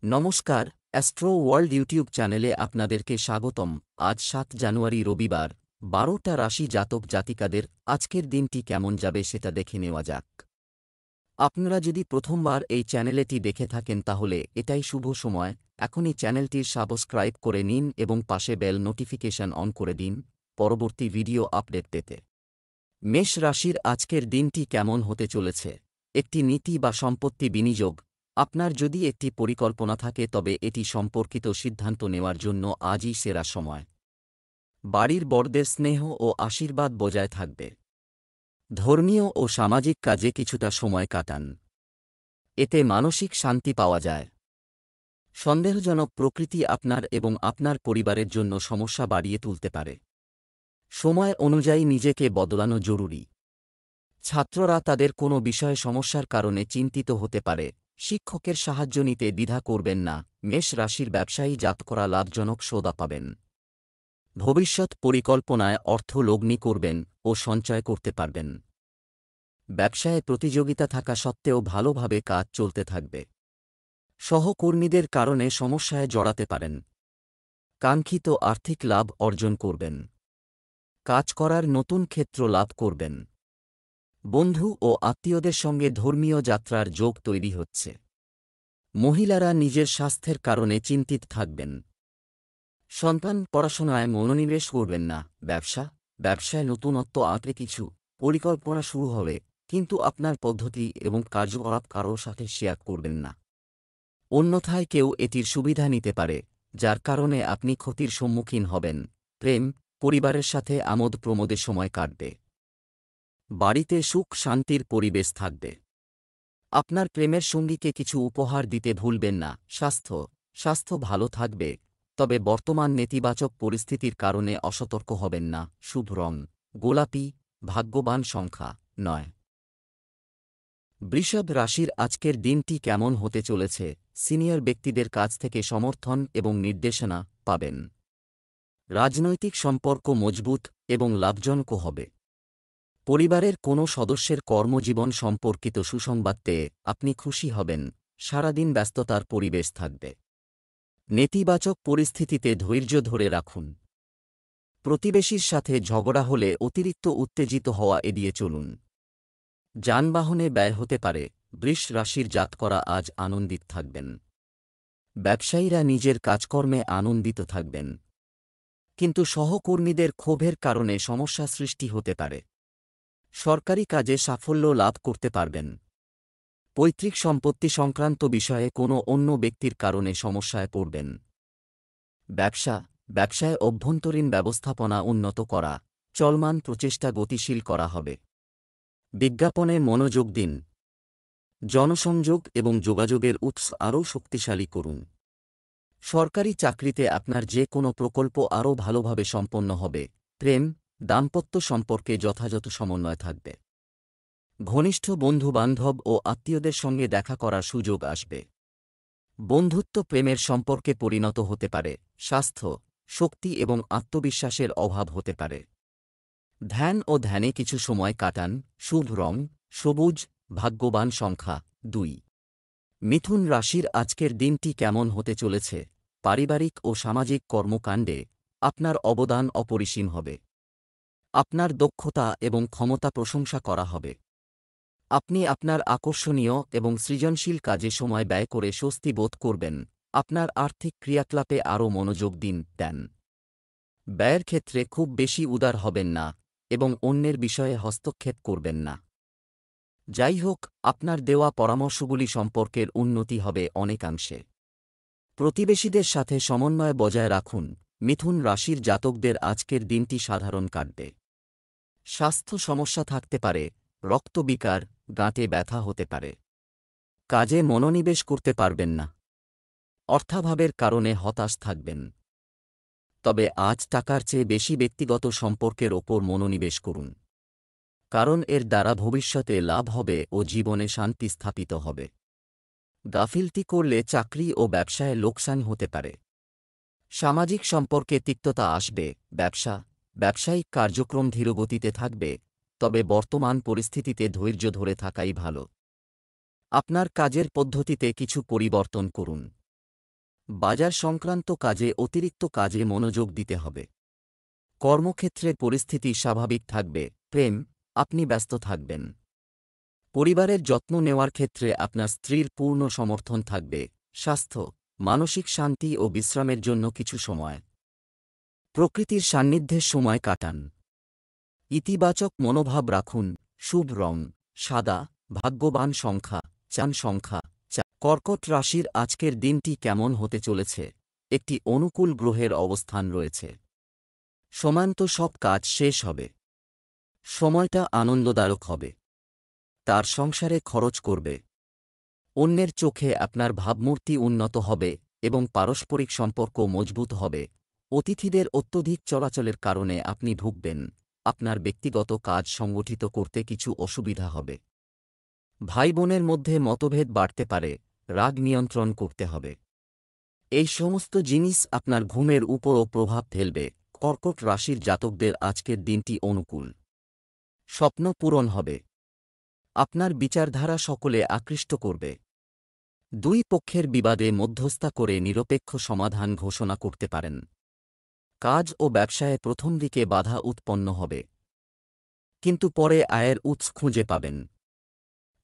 নমস্কার, astro world YouTube চ্যানেলে আপনাদেরকে স্বাগতম। আজ ৭ জানুয়ারি রবিবার, ১২টা রাশি জাতক জাতিকাদের আজকের দিনটি কেমন যাবে সেটা দেখে নেওয়া যাক। আপনারা যদি প্রথমবার এই চ্যানেলটি দেখে থাকেন তাহলে এটাই শুভ সময়। এখনই চ্যানেলটির সাবস্ক্রাইব করে নিন এবং পাশে বেল নোটিফিকেশন অন করে দিন পরবর্তী ভিডিও আপডেট পেতে। মেষ রাশির আজকের দিনটি কেমন হতে চলেছে? একটি নীতি বা সম্পত্তি বিনিয়োগ। আপনার যদি একটি পরিকল্পনা থাকে তবে এটি সম্পর্কিত সিদ্ধান্ত নেওয়ার জন্য আজই সেরা সময়। বাড়ির বড়দের স্নেহ ও আশীর্বাদ বজায় থাকবে। ধর্মীয় ও সামাজিক কাজে কিছুটা সময় কাটান, এতে মানসিক শান্তি পাওয়া যায়। সন্দেহজনক প্রকৃতি আপনার এবং আপনার পরিবারের জন্য সমস্যা বাড়িয়ে তুলতে পারে। সময় অনুযায়ী নিজেকে বদলানো জরুরি। ছাত্ররা তাদের কোনো বিষয়ে সমস্যার কারণে চিন্তিত হতে পারে। শিক্ষকের সাহায্য নিতে দ্বিধা করবেন না। মেষ রাশির ব্যবসায়ী জাতকরা লাভজনক সৌদা পাবেন। ভবিষ্যৎ পরিকল্পনায় অর্থ লগ্নি করবেন ও সঞ্চয় করতে পারবেন। ব্যবসায় প্রতিযোগিতা থাকা সত্ত্বেও ভালোভাবে কাজ চলতে থাকবে। সহকর্মীদের কারণে সমস্যায় জড়াতে পারেন। কাঙ্ক্ষিত আর্থিক লাভ অর্জন করবেন। কাজ করার নতুন ক্ষেত্র লাভ করবেন। বন্ধু ও আত্মীয়দের সঙ্গে ধর্মীয় যাত্রার যোগ তৈরি হচ্ছে। মহিলারা নিজের স্বাস্থ্যের কারণে চিন্তিত থাকবেন। সন্তান পড়াশোনায় মনোনিবেশ করবেন না। ব্যবসায় নতুনত্ব আঁকড়ে কিছু পরিকল্পনা শুরু হবে, কিন্তু আপনার পদ্ধতি এবং কার্যকলাপ কারোর সাথে শেয়ার করবেন না। অন্যথায় কেউ এটির সুবিধা নিতে পারে, যার কারণে আপনি ক্ষতির সম্মুখীন হবেন। প্রেম, পরিবারের সাথে আমোদ প্রমোদে সময় কাটবে। বাড়িতে সুখ শান্তির পরিবেশ থাকবে। আপনার প্রেমের সঙ্গীকে কিছু উপহার দিতে ভুলবেন না। স্বাস্থ্য ভালো থাকবে, তবে বর্তমান নেতিবাচক পরিস্থিতির কারণে অসতর্ক হবেন না। শুভ রং গোলাপি, ভাগ্যবান সংখ্যা ৯। বৃষভ রাশির আজকের দিনটি কেমন হতে চলেছে? সিনিয়র ব্যক্তিদের কাছ থেকে সমর্থন এবং নির্দেশনা পাবেন। রাজনৈতিক সম্পর্ক মজবুত এবং লাভজনক হবে। পরিবারের কোনো সদস্যের কর্মজীবন সম্পর্কিত সুসংবাদ পেয়ে আপনি খুশি হবেন। সারাদিন ব্যস্ততার পরিবেশ থাকবে। নেতিবাচক পরিস্থিতিতে ধৈর্য ধরে রাখুন। প্রতিবেশীর সাথে ঝগড়া হলে অতিরিক্ত উত্তেজিত হওয়া এড়িয়ে চলুন। যানবাহনে ব্যয় হতে পারে। বৃষ রাশির জাতকরা আজ আনন্দিত থাকবেন। ব্যবসায়ীরা নিজের কাজকর্মে আনন্দিত থাকবেন, কিন্তু সহকর্মীদের ক্ষোভের কারণে সমস্যা সৃষ্টি হতে পারে। সরকারি কাজে সাফল্য লাভ করতে পারবেন। পৈতৃক সম্পত্তি সংক্রান্ত বিষয়ে কোনো অন্য ব্যক্তির কারণে সমস্যায় পড়বেন। ব্যবসায় অভ্যন্তরীণ ব্যবস্থাপনা উন্নত করা, চলমান প্রচেষ্টা গতিশীল করা হবে। বিজ্ঞাপনে মনোযোগ দিন। জনসংযোগ এবং যোগাযোগের উৎস আরও শক্তিশালী করুন। সরকারি চাকরিতে আপনার যে কোনো প্রকল্প আরও ভালোভাবে সম্পন্ন হবে। প্রেম, দাম্পত্য সম্পর্কে যথাযথ সমন্বয় থাকবে। ঘনিষ্ঠ বন্ধুবান্ধব ও আত্মীয়দের সঙ্গে দেখা করার সুযোগ আসবে। বন্ধুত্ব প্রেমের সম্পর্কে পরিণত হতে পারে। স্বাস্থ্য, শক্তি এবং আত্মবিশ্বাসের অভাব হতে পারে। ধ্যানে কিছু সময় কাটান। শুভ রং সবুজ, ভাগ্যবান সংখ্যা ২। মিথুন রাশির আজকের দিনটি কেমন হতে চলেছে? পারিবারিক ও সামাজিক কর্মকাণ্ডে আপনার অবদান অপরিসীম হবে। আপনার দক্ষতা এবং ক্ষমতা প্রশংসা করা হবে। আপনি আপনার আকর্ষণীয় এবং সৃজনশীল কাজে সময় ব্যয় করে স্বস্তি বোধ করবেন। আপনার আর্থিক ক্রিয়াকলাপে আরও মনোযোগ দেন। ব্যয়ের ক্ষেত্রে খুব বেশি উদার হবেন না এবং অন্যের বিষয়ে হস্তক্ষেপ করবেন না। যাই হোক, আপনার দেওয়া পরামর্শগুলি সম্পর্কের উন্নতি হবে অনেকাংশে। প্রতিবেশীদের সাথে সমন্বয় বজায় রাখুন। মিথুন রাশির জাতকদের আজকের দিনটি সাধারণ কাটবে। স্বাস্থ্য সমস্যা থাকতে পারে। রক্তবিকার, গাঁটে ব্যথা হতে পারে। কাজে মনোনিবেশ করতে পারবেন না। অর্থাভাবের কারণে হতাশ থাকবেন। তবে আজ টাকার চেয়ে বেশি ব্যক্তিগত সম্পর্কের ওপর মনোনিবেশ করুন, কারণ এর দ্বারা ভবিষ্যতে লাভ হবে ও জীবনে শান্তি স্থাপিত হবে। গাফিলতি করলে চাকরি ও ব্যবসায় লোকসান হতে পারে। সামাজিক সম্পর্কে তিক্ততা আসবে। ব্যবসায়িক কার্যক্রম ধীরগতিতে থাকবে, তবে বর্তমান পরিস্থিতিতে ধৈর্য ধরে থাকাই ভালো। আপনার কাজের পদ্ধতিতে কিছু পরিবর্তন করুন। বাজার সংক্রান্ত কাজে অতিরিক্ত কাজে মনোযোগ দিতে হবে। কর্মক্ষেত্রের পরিস্থিতি স্বাভাবিক থাকবে। প্রেম, আপনি ব্যস্ত থাকবেন। পরিবারের যত্ন নেওয়ার ক্ষেত্রে আপনার স্ত্রীর পূর্ণ সমর্থন থাকবে। স্বাস্থ্য, মানসিক শান্তি ও বিশ্রামের জন্য কিছু সময় প্রকৃতির সান্নিধ্যে সময় কাটান। ইতিবাচক মনোভাব রাখুন। শুভ রং সাদা। ভাগ্যবান সংখ্যা সংখ্যা 4। কর্কট রাশির আজকের দিনটি কেমন হতে চলেছে? একটি অনুকূল গ্রহের অবস্থান রয়েছে। সময়মতো সব কাজ শেষ হবে। সময়টা আনন্দদায়ক হবে। তার সংসারে খরচ করবে। অন্যের চোখে আপনার ভাবমূর্তি উন্নত হবে এবং পারস্পরিক সম্পর্ক মজবুত হবে। অতিথিদের অত্যধিক চলাচলের কারণে আপনি ভুগবেন। আপনার ব্যক্তিগত কাজ সংগঠিত করতে কিছু অসুবিধা হবে। ভাই বোনের মধ্যে মতভেদ বাড়তে পারে। রাগ নিয়ন্ত্রণ করতে হবে। এই সমস্ত জিনিস আপনার ঘুমের উপরও প্রভাব ফেলবে। কর্কট রাশির জাতকদের আজকের দিনটি অনুকূল। স্বপ্ন পূরণ হবে। আপনার বিচারধারা সকলে আকৃষ্ট করবে। দুই পক্ষের বিবাদে মধ্যস্থতা করে নিরপেক্ষ সমাধান ঘোষণা করতে পারেন। কাজ ও ব্যবসায়ে প্রথম দিকে বাধা উৎপন্ন হবে, কিন্তু পরে আয়ের উৎস খুঁজে পাবেন।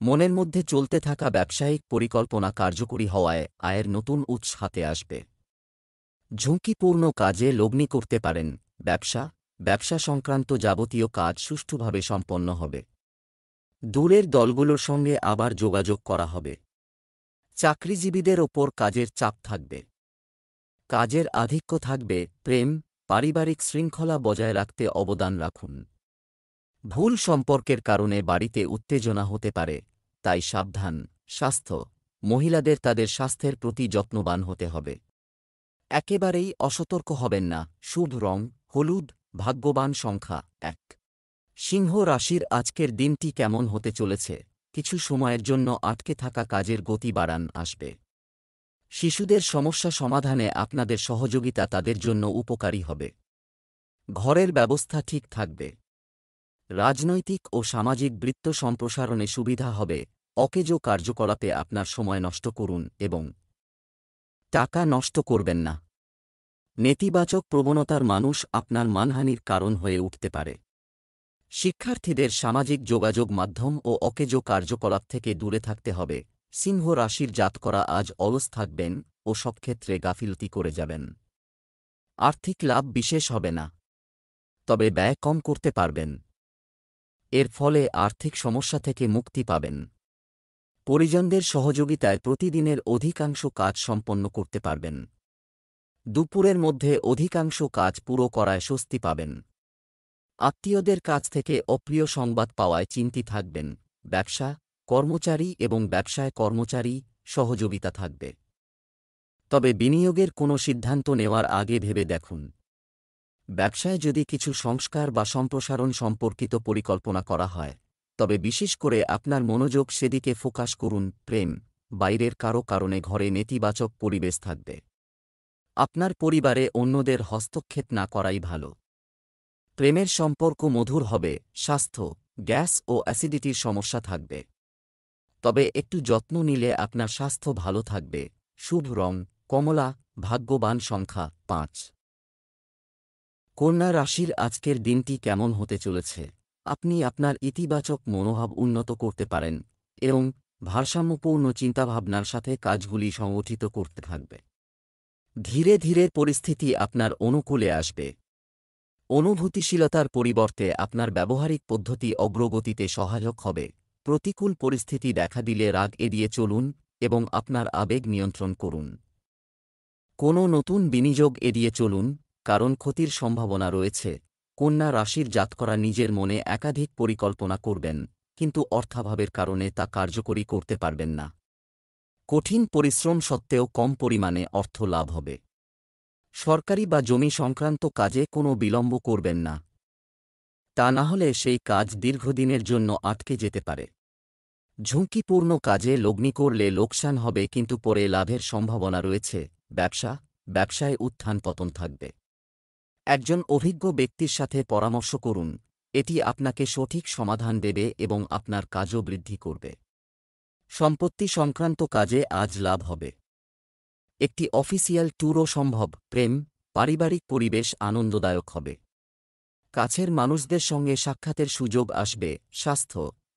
মনের মধ্যে চলতে থাকা ব্যবসায়িক পরিকল্পনা কার্যকরী হওয়ায় আয়ের নতুন উৎস হাতে আসবে। ঝুঁকিপূর্ণ কাজে লগ্নি করতে পারেন। ব্যবসা সংক্রান্ত যাবতীয় কাজ সুষ্ঠুভাবে সম্পন্ন হবে। দূরের দলগুলোর সঙ্গে আবার যোগাযোগ করা হবে। চাকরিজীবীদের ওপর কাজের চাপ থাকবে। কাজের আধিক্য থাকবে। প্রেম, পারিবারিক শৃঙ্খলা বজায় রাখতে অবদান রাখুন। ভুল সম্পর্কের কারণে বাড়িতে উত্তেজনা হতে পারে, তাই সাবধান। স্বাস্থ্য, মহিলাদের তাদের স্বাস্থ্যের প্রতি যত্নবান হতে হবে। একেবারেই অসতর্ক হবেন না। শুভ রং হলুদ। ভাগ্যবান সংখ্যা 1। সিংহ রাশির আজকের দিনটি কেমন হতে চলেছে? কিছু সময়ের জন্য আটকে থাকা কাজের গতি বাড়ান আসবে। শিশুদের সমস্যা সমাধানে আপনাদের সহযোগিতা তাদের জন্য উপকারী হবে। ঘরের ব্যবস্থা ঠিক থাকবে। রাজনৈতিক ও সামাজিক বৃত্ত সম্প্রসারণে সুবিধা হবে। অকেজো কার্যকলাপে আপনার সময় নষ্ট করুন এবং টাকা নষ্ট করবেন না। নেতিবাচক প্রবণতার মানুষ আপনার মানহানির কারণ হয়ে উঠতে পারে। শিক্ষার্থীদের সামাজিক যোগাযোগ মাধ্যম ও অকেজো কার্যকলাপ থেকে দূরে থাকতে হবে। সিংহ রাশির জাতকরা আজ অলস থাকবেন ও সব ক্ষেত্রে গাফিলতি করে যাবেন। আর্থিক লাভ বিশেষ হবে না, তবে ব্যয় কম করতে পারবেন। এর ফলে আর্থিক সমস্যা থেকে মুক্তি পাবেন। পরিজনদের সহযোগিতায় প্রতিদিনের অধিকাংশ কাজ সম্পন্ন করতে পারবেন। দুপুরের মধ্যে অধিকাংশ কাজ পুরো করায় স্বস্তি পাবেন। আত্মীয়দের কাছ থেকে অপ্রিয় সংবাদ পাওয়ায় চিন্তিত থাকবেন। ব্যবসা, কর্মচারী এবং ব্যবসায় কর্মচারী সহযোগিতা থাকবে। তবে বিনিয়োগের কোনো সিদ্ধান্ত নেওয়ার আগে ভেবে দেখুন। ব্যবসায় যদি কিছু সংস্কার বা সম্প্রসারণ সম্পর্কিত পরিকল্পনা করা হয়, তবে বিশেষ করে আপনার মনোযোগ সেদিকে ফোকাস করুন। প্রেম, বাইরের কারো কারণে ঘরে নেতিবাচক পরিবেশ থাকবে। আপনার পরিবারে অন্যদের হস্তক্ষেপ না করাই ভালো। প্রেমের সম্পর্ক মধুর হবে। স্বাস্থ্য, গ্যাস ও অ্যাসিডিটির সমস্যা থাকবে, তবে একটু যত্ন নিলে আপনার স্বাস্থ্য ভালো থাকবে। শুভ রং কমলা। ভাগ্যবান সংখ্যা 5। কন্যা রাশির আজকের দিনটি কেমন হতে চলেছে? আপনি আপনার ইতিবাচক মনোভাব উন্নত করতে পারেন এবং ভারসাম্যপূর্ণ চিন্তাভাবনার সাথে কাজগুলি সংগঠিত করতে থাকবে। ধীরে ধীরে পরিস্থিতি আপনার অনুকূলে আসবে। অনুভূতিশীলতার পরিবর্তে আপনার ব্যবহারিক পদ্ধতি অগ্রগতিতে সহায়ক হবে। প্রতিকূল পরিস্থিতি দেখা দিলে রাগ এড়িয়ে চলুন এবং আপনার আবেগ নিয়ন্ত্রণ করুন। কোনো নতুন বিনিয়োগ এড়িয়ে চলুন, কারণ ক্ষতির সম্ভাবনা রয়েছে। কন্যা রাশির জাতকরা নিজের মনে একাধিক পরিকল্পনা করবেন, কিন্তু অর্থাভাবের কারণে তা কার্যকরী করতে পারবেন না। কঠিন পরিশ্রম সত্ত্বেও কম পরিমাণে অর্থ লাভ হবে। সরকারি বা জমি সংক্রান্ত কাজে কোনো বিলম্ব করবেন না, তা না হলে সেই কাজ দীর্ঘদিনের জন্য আটকে যেতে পারে। ঝুঁকিপূর্ণ কাজে লগ্নি করলে লোকসান হবে, কিন্তু পরে লাভের সম্ভাবনা রয়েছে। ব্যবসায় উত্থান পতন থাকবে। একজন অভিজ্ঞ ব্যক্তির সাথে পরামর্শ করুন, এটি আপনাকে সঠিক সমাধান দেবে এবং আপনার কাজও বৃদ্ধি করবে। সম্পত্তি সংক্রান্ত কাজে আজ লাভ হবে। একটি অফিসিয়াল ট্যুরও সম্ভব। প্রেম, পারিবারিক পরিবেশ আনন্দদায়ক হবে। কাছের মানুষদের সঙ্গে সাক্ষাতের সুযোগ আসবে।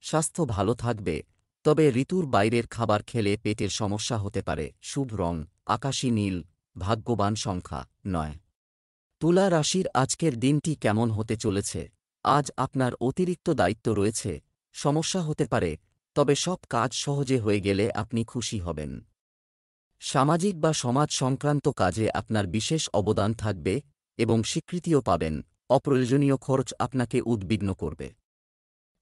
স্বাস্থ্য ভালো থাকবে, তবে ঋতুর বাইরের খাবার খেলে পেটের সমস্যা হতে পারে। শুভ রং আকাশী নীল, ভাগ্যবান সংখ্যা 9। তুলা রাশির আজকের দিনটি কেমন হতে চলেছে? আজ আপনার অতিরিক্ত দায়িত্ব রয়েছে, সমস্যা হতে পারে, তবে সব কাজ সহজে হয়ে গেলে আপনি খুশি হবেন। সামাজিক বা সমাজ সংক্রান্ত কাজে আপনার বিশেষ অবদান থাকবে এবং স্বীকৃতিও পাবেন। অপ্রয়োজনীয় খরচ আপনাকে উদ্বিগ্ন করবে।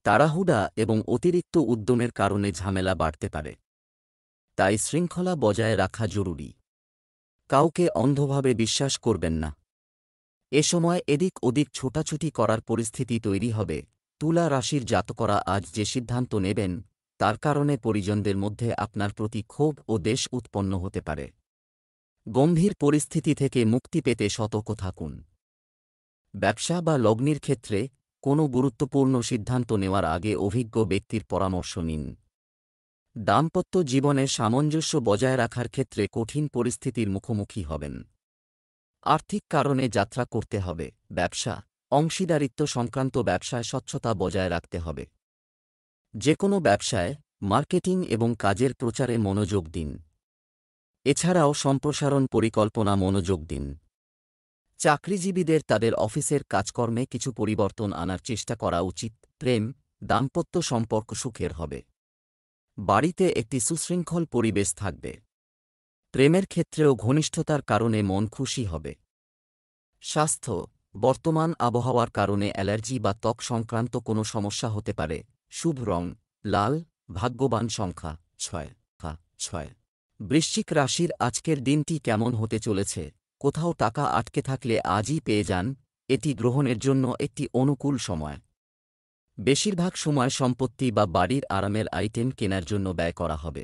তাড়াহুড়া এবং অতিরিক্ত উদ্যমের কারণে ঝামেলা বাড়তে পারে, তাই শৃঙ্খলা বজায় রাখা জরুরি। কাউকে অন্ধভাবে বিশ্বাস করবেন না। এ সময় এদিক ওদিক ছোটাছুটি করার পরিস্থিতি তৈরি হবে। তুলা রাশির জাতকরা আজ যে সিদ্ধান্ত নেবেন তার কারণে পরিজনদের মধ্যে আপনার প্রতি ক্ষোভ ও দ্বেষ উৎপন্ন হতে পারে। গম্ভীর পরিস্থিতি থেকে মুক্তি পেতে সতর্ক থাকুন। ব্যবসা বা লগ্নির ক্ষেত্রে কোনো গুরুত্বপূর্ণ সিদ্ধান্ত নেওয়ার আগে অভিজ্ঞ ব্যক্তির পরামর্শ নিন। দাম্পত্য জীবনে সামঞ্জস্য বজায় রাখার ক্ষেত্রে কঠিন পরিস্থিতির মুখোমুখি হবেন। আর্থিক কারণে যাত্রা করতে হবে। ব্যবসা, অংশীদারিত্ব সংক্রান্ত ব্যবসায় স্বচ্ছতা বজায় রাখতে হবে। যে কোনো ব্যবসায় মার্কেটিং এবং কাজের প্রচারে মনোযোগ দিন। এছাড়াও সম্প্রসারণ পরিকল্পনা মনোযোগ দিন। চাকরিজীবীদের তাদের অফিসের কাজকর্মে কিছু পরিবর্তন আনার চেষ্টা করা উচিত। প্রেম, দাম্পত্য সম্পর্ক সুখের হবে। বাড়িতে একটি সুশৃঙ্খল পরিবেশ থাকবে। প্রেমের ক্ষেত্রেও ঘনিষ্ঠতার কারণে মন খুশি হবে। স্বাস্থ্য, বর্তমান আবহাওয়ার কারণে অ্যালার্জি বা ত্বক সংক্রান্ত কোনো সমস্যা হতে পারে। শুভ রং লাল, ভাগ্যবান সংখ্যা 6। বৃশ্চিক রাশির আজকের দিনটি কেমন হতে চলেছে? কোথাও টাকা আটকে থাকলে আজই পেয়ে যান। এটি গ্রহণের জন্য একটি অনুকূল সময়। বেশিরভাগ সময় সম্পত্তি বা বাড়ির আরামের আইটেম কেনার জন্য ব্যয় করা হবে।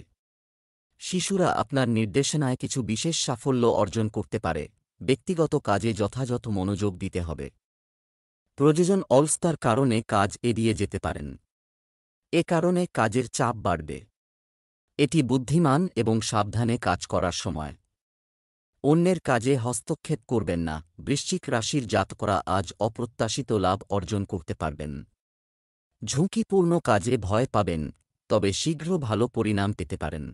শিশুরা আপনার নির্দেশনায় কিছু বিশেষ সাফল্য অর্জন করতে পারে। ব্যক্তিগত কাজে যথাযথ মনোযোগ দিতে হবে। প্রযোজন অলস্তার কারণে কাজ এড়িয়ে যেতে পারেন। এ কারণে কাজের চাপ বাড়বে। এটি বুদ্ধিমান এবং সাবধানে কাজ করার সময়। অন্যের কাজে হস্তক্ষেপ করবেন না। বৃশ্চিক রাশির জাতকরা আজ অপ্রত্যাশিত লাভ অর্জন করতে পারবেন। ঝুঁকিপূর্ণ কাজে ভয় পাবেন, তবে শীঘ্র ভালো পরিণাম পেতে পারেন।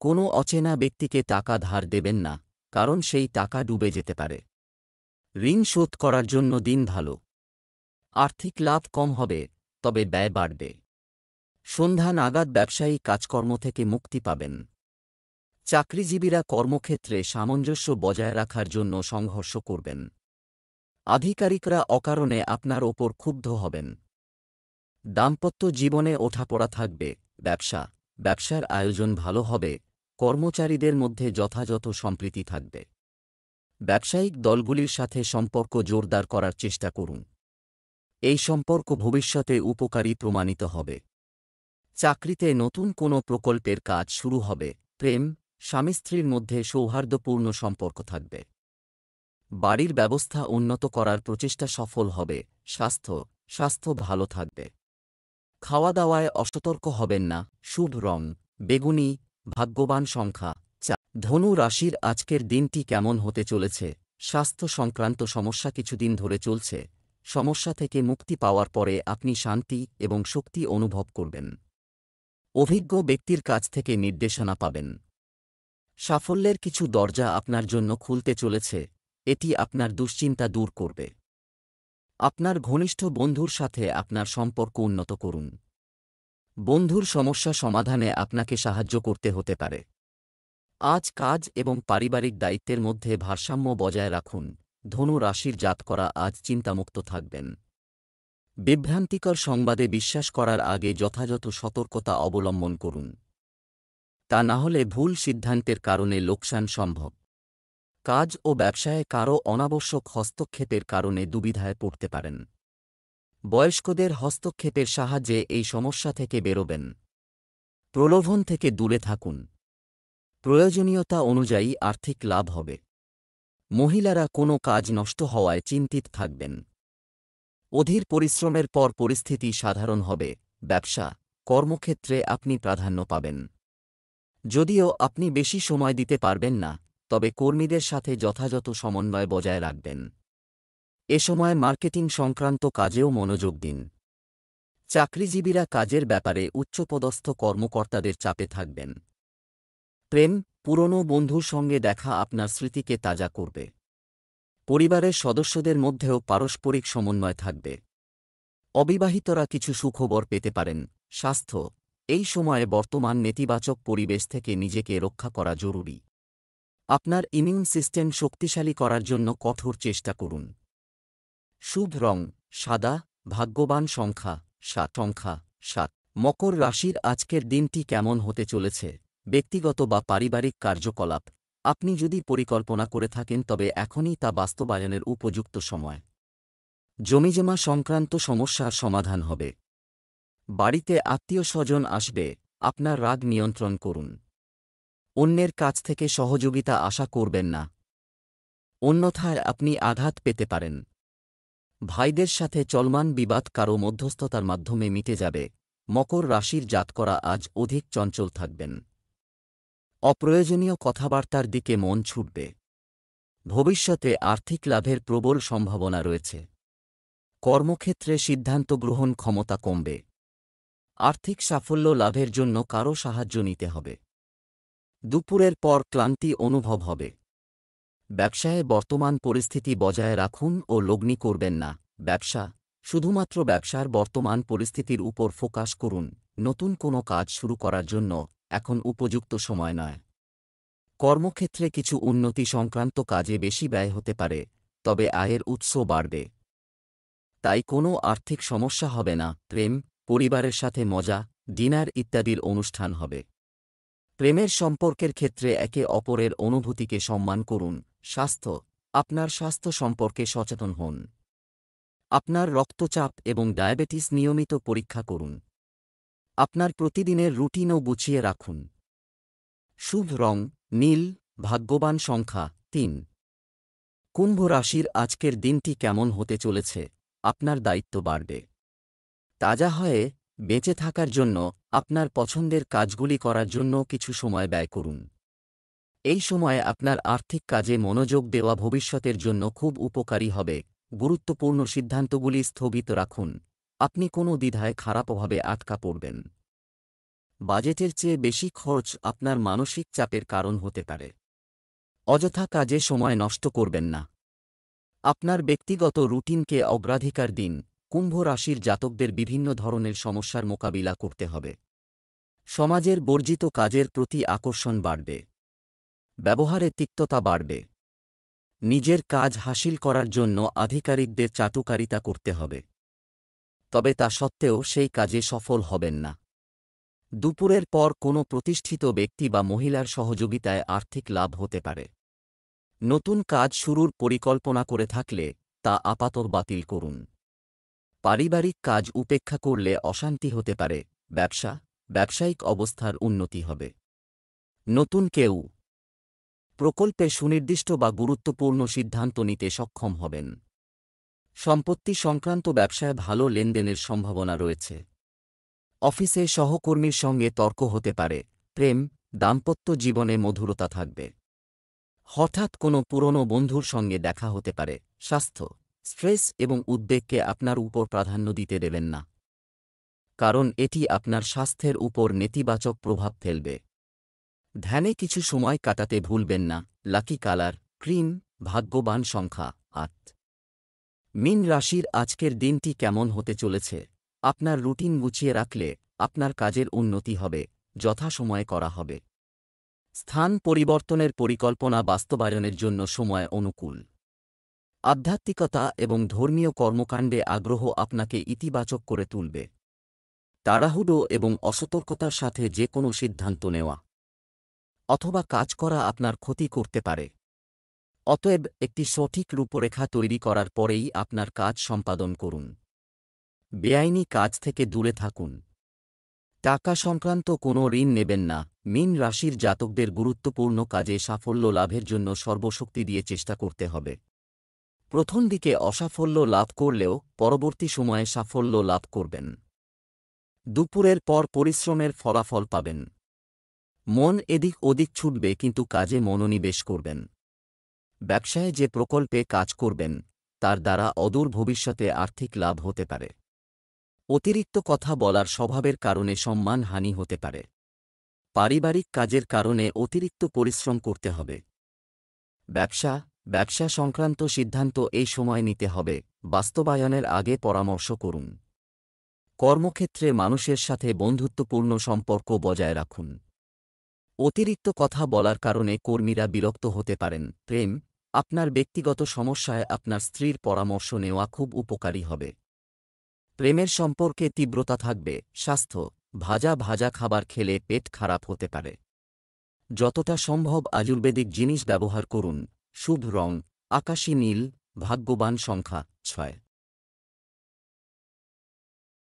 কোনো অচেনা ব্যক্তিকে টাকা ধার দেবেন না, কারণ সেই টাকা ডুবে যেতে পারে। ঋণ শোধ করার জন্য দিন ভালো। আর্থিক লাভ কম হবে, তবে ব্যয় বাড়বে। সন্ধ্যা নাগাদ ব্যবসায়ী কাজকর্ম থেকে মুক্তি পাবেন। চাকরিজীবীরা কর্মক্ষেত্রে সামঞ্জস্য বজায় রাখার জন্য সংঘর্ষ করবেন। আধিকারিকরা অকারণে আপনার ওপর ক্ষুব্ধ হবেন। দাম্পত্য জীবনে ওঠাপড়া থাকবে। ব্যবসার আয়োজন ভালো হবে। কর্মচারীদের মধ্যে যথাযথ সম্প্রীতি থাকবে। ব্যবসায়িক দলগুলির সাথে সম্পর্ক জোরদার করার চেষ্টা করুন। এই সম্পর্ক ভবিষ্যতে উপকারী প্রমাণিত হবে। চাকরিতে নতুন কোনো প্রকল্পের কাজ শুরু হবে। প্রেম, স্বামী স্ত্রীর মধ্যে সৌহার্দ্যপূর্ণ সম্পর্ক থাকবে। বাড়ির ব্যবস্থা উন্নত করার প্রচেষ্টা সফল হবে। স্বাস্থ্য ভালো থাকবে। খাওয়া দাওয়ায় অসতর্ক হবেন না। শুভ রং বেগুনি, ভাগ্যবান সংখ্যা 4। ধনু রাশির আজকের দিনটি কেমন হতে চলেছে? স্বাস্থ্য সংক্রান্ত সমস্যা কিছুদিন ধরে চলছে। সমস্যা থেকে মুক্তি পাওয়ার পরে আপনি শান্তি এবং শক্তি অনুভব করবেন। অভিজ্ঞ ব্যক্তির কাছ থেকে নির্দেশনা পাবেন। সাফল্যের কিছু দরজা আপনার জন্য খুলতে চলেছে। এটি আপনার দুশ্চিন্তা দূর করবে। আপনার ঘনিষ্ঠ বন্ধুর সাথে আপনার সম্পর্ক উন্নত করুন। বন্ধুর সমস্যা সমাধানে আপনাকে সাহায্য করতে হতে পারে। আজ কাজ এবং পারিবারিক দায়িত্বের মধ্যে ভারসাম্য বজায় রাখুন। ধনু রাশির জাতকরা আজ চিন্তামুক্ত থাকবেন। বিভ্রান্তিকর সংবাদে বিশ্বাস করার আগে যথাযথ সতর্কতা অবলম্বন করুন। তা না হলে ভুল সিদ্ধান্তের কারণে লোকসান সম্ভব। কাজ ও ব্যবসায় কারও অনাবশ্যক হস্তক্ষেপের কারণে দুবিধায় পড়তে পারেন। বয়স্কদের হস্তক্ষেপের সাহায্যে এই সমস্যা থেকে বেরোবেন। প্রলোভন থেকে দূরে থাকুন। প্রয়োজনীয়তা অনুযায়ী আর্থিক লাভ হবে। মহিলারা কোনো কাজ নষ্ট হওয়ায় চিন্তিত থাকবেন। অধীর পরিশ্রমের পর পরিস্থিতি সাধারণ হবে। ব্যবসা, কর্মক্ষেত্রে আপনি প্রাধান্য পাবেন। যদিও আপনি বেশি সময় দিতে পারবেন না, তবে কর্মীদের সাথে যথাযথ সমন্বয় বজায় রাখবেন। এ সময় মার্কেটিং সংক্রান্ত কাজেও মনোযোগ দিন। চাকরিজীবীরা কাজের ব্যাপারে উচ্চপদস্থ কর্মকর্তাদের চাপে থাকবেন। প্রেম, পুরনো বন্ধুর সঙ্গে দেখা আপনার স্মৃতিকে তাজা করবে। পরিবারের সদস্যদের মধ্যেও পারস্পরিক সমন্বয় থাকবে। অবিবাহিতরা কিছু সুখবর পেতে পারেন। স্বাস্থ্য, এই সময়ে বর্তমান নেতিবাচক পরিবেশ থেকে নিজেকে রক্ষা করা জরুরি। আপনার ইমিউন সিস্টেম শক্তিশালী করার জন্য কঠোর চেষ্টা করুন। শুভ রং সাদা, ভাগ্যবান সংখ্যা 7। মকর রাশির আজকের দিনটি কেমন হতে চলেছে? ব্যক্তিগত বা পারিবারিক কার্যকলাপ, আপনি যদি পরিকল্পনা করে থাকেন তবে এখনই তা বাস্তবায়নের উপযুক্ত সময়। জমিজমা সংক্রান্ত সমস্যার সমাধান হবে। বাড়িতে আত্মীয়স্বজন আসবে, আপনার রাগ নিয়ন্ত্রণ করুন। অন্যের কাছ থেকে সহযোগিতা আশা করবেন না, অন্যথায় আপনি আঘাত পেতে পারেন। ভাইদের সাথে চলমান বিবাদ কারও মধ্যস্থতার মাধ্যমে মিটে যাবে। মকর রাশির জাতকরা আজ অধিক চঞ্চল থাকবেন। অপ্রয়োজনীয় কথাবার্তার দিকে মন ছুটবে। ভবিষ্যতে আর্থিক লাভের প্রবল সম্ভাবনা রয়েছে। কর্মক্ষেত্রে সিদ্ধান্ত গ্রহণ ক্ষমতা কমবে। আর্থিক সাফল্য লাভের জন্য কারও সাহায্য নিতে হবে। দুপুরের পর ক্লান্তি অনুভব হবে। ব্যবসায়ে বর্তমান পরিস্থিতি বজায় রাখুন ও লগ্নি করবেন না। ব্যবসা, শুধুমাত্র ব্যবসার বর্তমান পরিস্থিতির উপর ফোকাস করুন। নতুন কোনো কাজ শুরু করার জন্য এখন উপযুক্ত সময় নয়। কর্মক্ষেত্রে কিছু উন্নতি সংক্রান্ত কাজে বেশি ব্যয় হতে পারে, তবে আয়ের উৎস বাড়বে। তাই কোনো আর্থিক সমস্যা হবে না। প্রেম, পরিবারের সাথে মজা, ডিনার ইত্যাদির অনুষ্ঠান হবে। প্রেমের সম্পর্কের ক্ষেত্রে একে অপরের অনুভূতিকে সম্মান করুন। স্বাস্থ্য, আপনার স্বাস্থ্য সম্পর্কে সচেতন হন। আপনার রক্তচাপ এবং ডায়াবেটিস নিয়মিত পরীক্ষা করুন। আপনার প্রতিদিনের রুটিনও গুছিয়ে রাখুন। শুভ রং নীল, ভাগ্যবান সংখ্যা 3। কুম্ভ রাশির আজকের দিনটি কেমন হতে চলেছে? আপনার দায়িত্ব বাড়বে। তাজা হয়ে বেঁচে থাকার জন্য আপনার পছন্দের কাজগুলি করার জন্য কিছু সময় ব্যয় করুন। এই সময়ে আপনার আর্থিক কাজে মনোযোগ দেওয়া ভবিষ্যতের জন্য খুব উপকারী হবে। গুরুত্বপূর্ণ সিদ্ধান্তগুলি স্থগিত রাখুন, আপনি কোনো দ্বিধায় খারাপ প্রভাবে আটকা পড়বেন। বাজেটের চেয়ে বেশি খরচ আপনার মানসিক চাপের কারণ হতে পারে। অযথা কাজে সময় নষ্ট করবেন না। আপনার ব্যক্তিগত রুটিনকে অগ্রাধিকার দিন। কুম্ভ রাশির জাতকদের বিভিন্ন ধরনের সমস্যার মোকাবিলা করতে হবে। সমাজের বর্জিত কাজের প্রতি আকর্ষণ বাড়বে। ব্যবহারে তিক্ততা বাড়বে। নিজের কাজ হাসিল করার জন্য আধিকারিকদের চাটুকারিতা করতে হবে, তবে তা সত্ত্বেও সেই কাজে সফল হবেন না। দুপুরের পর কোনো প্রতিষ্ঠিত ব্যক্তি বা মহিলার সহযোগিতায় আর্থিক লাভ হতে পারে। নতুন কাজ শুরুর পরিকল্পনা করে থাকলে তা আপাতত বাতিল করুন। পারিবারিক কাজ উপেক্ষা করলে অশান্তি হতে পারে। ব্যবসা, ব্যবসায়িক অবস্থার উন্নতি হবে। নতুন কেউ প্রকল্পে সুনির্দিষ্ট বা গুরুত্বপূর্ণ সিদ্ধান্ত নিতে সক্ষম হবেন। সম্পত্তি সংক্রান্ত ব্যবসায় ভালো লেনদেনের সম্ভাবনা রয়েছে। অফিসে সহকর্মীর সঙ্গে তর্ক হতে পারে। প্রেম, দাম্পত্য জীবনে মধুরতা থাকবে। হঠাৎ কোনো পুরনো বন্ধুর সঙ্গে দেখা হতে পারে। স্বাস্থ্য, স্ট্রেস এবং উদ্বেগকে আপনার উপর প্রাধান্য দিতে দেবেন না, কারণ এটি আপনার স্বাস্থ্যের উপর নেতিবাচক প্রভাব ফেলবে। ধ্যানে কিছু সময় কাটাতে ভুলবেন না। লাকি কালার ক্রিম, ভাগ্যবান সংখ্যা 8। মীন রাশির আজকের দিনটি কেমন হতে চলেছে? আপনার রুটিন গুছিয়ে রাখলে আপনার কাজের উন্নতি হবে, যথাসময়ে করা হবে। স্থান পরিবর্তনের পরিকল্পনা বাস্তবায়নের জন্য সময় অনুকূল। আধ্যাত্মিকতা এবং ধর্মীয় কর্মকাণ্ডে আগ্রহ আপনাকে ইতিবাচক করে তুলবে। তাড়াহুড়ো এবং অসতর্কতার সাথে যে কোনো সিদ্ধান্ত নেওয়া অথবা কাজ করা আপনার ক্ষতি করতে পারে। অতএব একটি সঠিক রূপরেখা তৈরি করার পরেই আপনার কাজ সম্পাদন করুন। বেআইনি কাজ থেকে দূরে থাকুন। টাকা সংক্রান্ত কোনো ঋণ নেবেন না। মীন রাশির জাতকদের গুরুত্বপূর্ণ কাজে সাফল্য লাভের জন্য সর্বশক্তি দিয়ে চেষ্টা করতে হবে। প্রথম দিকে অসাফল্য লাভ করলেও পরবর্তী সময়ে সাফল্য লাভ করবেন। দুপুরের পর পরিশ্রমের ফলাফল পাবেন। মন এদিক ওদিক ছুটবে কিন্তু কাজে মনোনিবেশ করবেন। ব্যবসায় যে প্রকল্পে কাজ করবেন তার দ্বারা অদূর ভবিষ্যতে আর্থিক লাভ হতে পারে। অতিরিক্ত কথা বলার স্বভাবের কারণে সম্মানহানি হতে পারে। পারিবারিক কাজের কারণে অতিরিক্ত পরিশ্রম করতে হবে। ব্যবসা সংক্রান্ত সিদ্ধান্ত এই সময় নিতে হবে, বাস্তবায়নের আগে পরামর্শ করুন। কর্মক্ষেত্রে মানুষের সাথে বন্ধুত্বপূর্ণ সম্পর্ক বজায় রাখুন। অতিরিক্ত কথা বলার কারণে কর্মীরা বিরক্ত হতে পারেন। আপনার ব্যক্তিগত সমস্যায় আপনার স্ত্রীর পরামর্শ নেওয়া খুব উপকারী হবে। প্রেমের সম্পর্কে তীব্রতা থাকবে। স্বাস্থ্য, ভাজা খাবার খেলে পেট খারাপ হতে পারে। যতটা সম্ভব আয়ুর্বেদিক জিনিস ব্যবহার করুন। শুভ রং আকাশী নীল, ভাগ্যবান সংখ্যা 6।